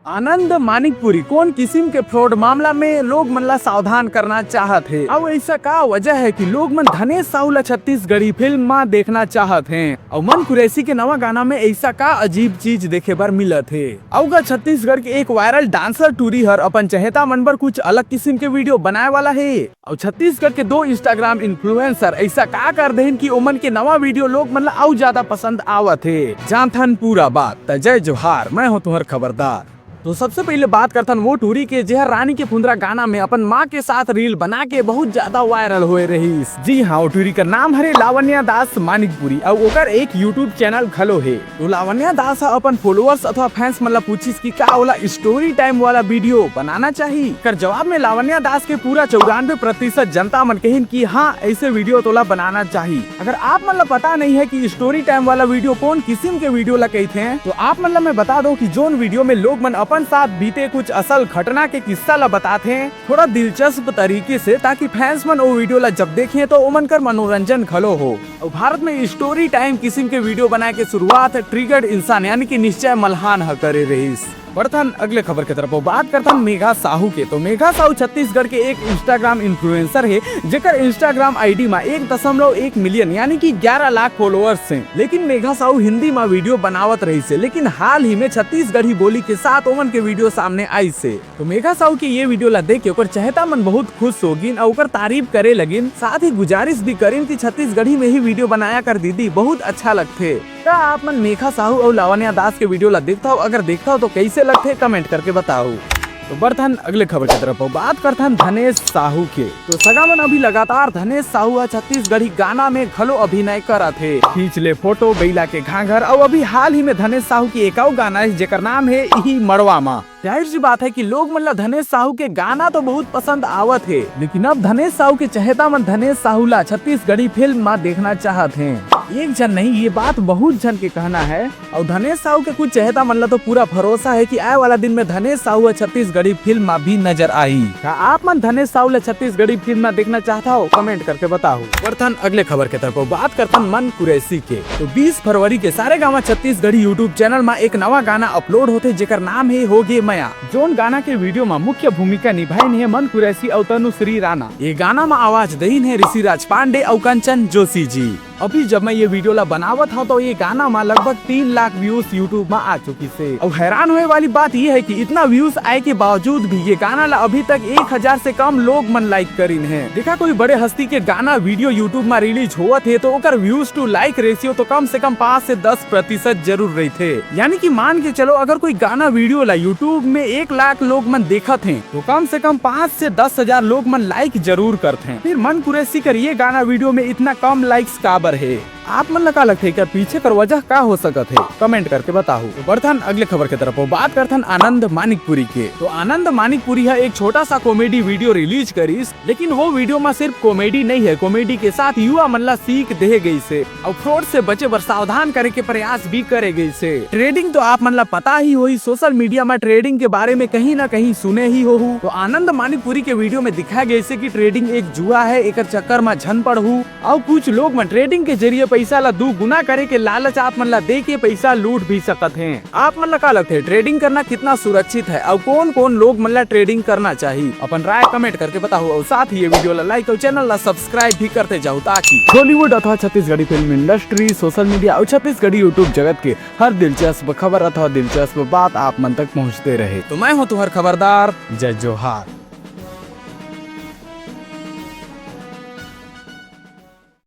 आनंद मानिकपुरी कौन किस्म के फ्रॉड मामला में लोग मन ला सावधान करना चाहत है। अब ऐसा का वजह है कि लोग मन धनेश साहू ला छत्तीसगढ़ी फिल्म में देखना चाहत हैं और मन कुरैसी के नवा गाना में ऐसा का अजीब चीज देखे बर मिलत है। अवगा छत्तीसगढ़ के एक वायरल डांसर टूरी हर अपन चहेता मन पर कुछ अलग किस्म के वीडियो बनाए वाला है और छत्तीसगढ़ के 2 इंस्टाग्राम इन्फ्लुएंसर ऐसा का कर देन कि ओमन के नवा वीडियो लोग मन ला और ज्यादा पसंद आवत है। जानथन पूरा बात त जय जोहार, मैं हूँ तुम्हार खबरदार। तो सबसे पहले बात करथन वो टूरी के जहर रानी के फुंदरा गाना में अपन माँ के साथ रील बना के बहुत ज्यादा वायरल हुए रही। जी हाँ, वो टूरी का नाम हरे लावण्या दास मानिकपुरी और ओकर एक यूट्यूब चैनल खलो है। तो लावण्या दास अपन फॉलोअर्स अथवा फैंस मतलब पूछिस कि का वाला स्टोरी टाइम वाला वीडियो बनाना चाहिए। कर जवाब में लावण्या दास के पूरा 94% जनता मन कहिन की हाँ ऐसे वीडियो तोला बनाना चाहिए। अगर आप मतलब पता नहीं है कि स्टोरी टाइम वाला वीडियो कौन किस्म के वीडियो ला कहते हैं तो आप मतलब मैं बता दो कि जोन वीडियो में लोग मन अपन साथ बीते कुछ असल घटना के किस्सा ला बताते हैं थोड़ा दिलचस्प तरीके से, ताकि फैंस मन वो वीडियो ला जब देखें तो ओमन कर मनोरंजन खलो हो। और भारत में स्टोरी टाइम किस्म के वीडियो बनाए के शुरुआत ट्रिगर्ड इंसान यानी कि निश्चय मल्हान ह करे रहीस। बढ़थन अगले खबर की तरफ बात करथन मेघा साहू के। तो मेघा साहू छत्तीसगढ़ के एक इंस्टाग्राम इन्फ्लुएंसर है जेकर इंस्टाग्राम आईडी में 1.1 मिलियन यानी कि 11 लाख फॉलोअर्स हैं। लेकिन मेघा साहू हिंदी में वीडियो बनावत रही से, लेकिन हाल ही में छत्तीसगढ़ी बोली के साथ ओमन के वीडियो सामने आई से। तो मेघा साहू की ये वीडियो ला देख के ओकर चहेता मन बहुत खुश होगिन और ओकर तारीफ करे लगिन, साथ ही गुजारिश भी करिन कि छत्तीसगढ़ी में ही वीडियो बनाया कर दीदी, बहुत अच्छा लगते। क्या आप मन मेघा साहू और लावण्या दास के वीडियो ला देखता हो? अगर देखता हो तो कैसे लगते कमेंट करके बताओ। तो बढ़थन अगले खबर की तरफ बात करथन धनेश साहू के। तो सगा मन अभी लगातार धनेश साहू छत्तीसगढ़ी गाना में खलो अभिनय करत है। खींच ले फोटो बैला के घाघर और अभी हाल ही में धनेश साहू की एक और गाना है जेकर नाम है यही मड़वा मा। जाहिर सी बात है कि लोग मतलब धनेश साहू के गाना तो बहुत पसंद आवत है, लेकिन अब धनेश साहू के चहेता मन धनेश साहू ला छत्तीसगढ़ी फिल्म में देखना चाहत हैं। एक जन नहीं, ये बात बहुत जन के कहना है और धनेश साहू के कुछ चहेता मन ला तो पूरा भरोसा है कि आए वाला दिन में धनेश साहू छत्तीसगढ़ी फिल्म में भी नजर आई। क्या आप मन धनेश साहू ला छत्तीसगढ़ी फिल्म में देखना चाहता हो? कमेंट करके बताओ। बढ़थन अगले खबर के तरफ बात करथन मन कुरैसी के। तो 20 फरवरी के सारे गाँव छत्तीसगढ़ी यूट्यूब चैनल में एक नवा गाना अपलोड होते जेकर नाम है होगे मया। जोन गाना के वीडियो में मुख्य भूमिका निभाइन है मन कुरैसी और तनुश्री राणा। ये गाना में आवाज दहीन है ऋषिराज पांडे और कंचन जोशी जी। अभी जब मैं ये वीडियो ला बनावत हूँ तो ये गाना में लगभग 3 लाख व्यूज यूट्यूब में आ चुकी से। और हैरान होने वाली बात ये है कि इतना व्यूज आए के बावजूद भी ये गाना ला अभी तक 1000 से कम लोग मन लाइक करीन है। देखा कोई बड़े हस्ती के गाना वीडियो यूट्यूब में रिलीज हुआ थे तो ओकर व्यूज टू लाइक रेशियो तो कम से कम 5 से 10% जरूर रही थे। यानी कि मान के चलो अगर कोई गाना वीडियो ला यूट्यूब में 1 लाख लोग मन देखत हैं तो कम से कम 5 से 10,000 लोग मन लाइक जरूर करते हैं। फिर मन कुरैसी कर ये गाना वीडियो में इतना कम लाइक्स काबर है? आप मन लगा लगते क्या पीछे कर वजह का हो सकत है? कमेंट करके बताओ। तो बढ़थन अगले खबर की तरफ बात करथन आनंद मानिकपुरी के। तो आनंद मानिकपुरी है एक छोटा सा कॉमेडी वीडियो रिलीज करीस, लेकिन वो वीडियो में सिर्फ कॉमेडी नहीं है, कॉमेडी के साथ युवा मन ला सीख दे गई से और फ्रॉड से बचे बर सावधान करे के प्रयास भी करे गई से। ट्रेडिंग तो आप मन ला पता ही हो, सोशल मीडिया में ट्रेडिंग के बारे में कहीं ना कहीं सुने ही हो। तो आनंद मानिकपुरी के वीडियो में दिखाया गया से कि ट्रेडिंग एक जुआ है, एक चक्कर में झन पड़ू और कुछ लोग मन ट्रेडिंग के जरिए पैसा ला 2 गुना करे के लालच आप मन ला दे के पैसा लूट भी सकत हैं। आप मन ला का लगते है ट्रेडिंग करना कितना सुरक्षित है और कौन कौन लोग मन ला ट्रेडिंग करना चाहिए? अपन राय कमेंट करके बताओ और साथ ही ये वीडियो ला लाइक और चैनल ला सब्सक्राइब भी करते जाओ ताकि बॉलीवुड अथवा Chhattisgarhi film industry, social media और छत्तीसगढ़ी यूट्यूब जगत के हर दिलचस्प खबर अथवा दिलचस्प बात आप मन तक पहुँचते रहे। तो मैं हूँ तुम्हार खबरदार, जय जोहार।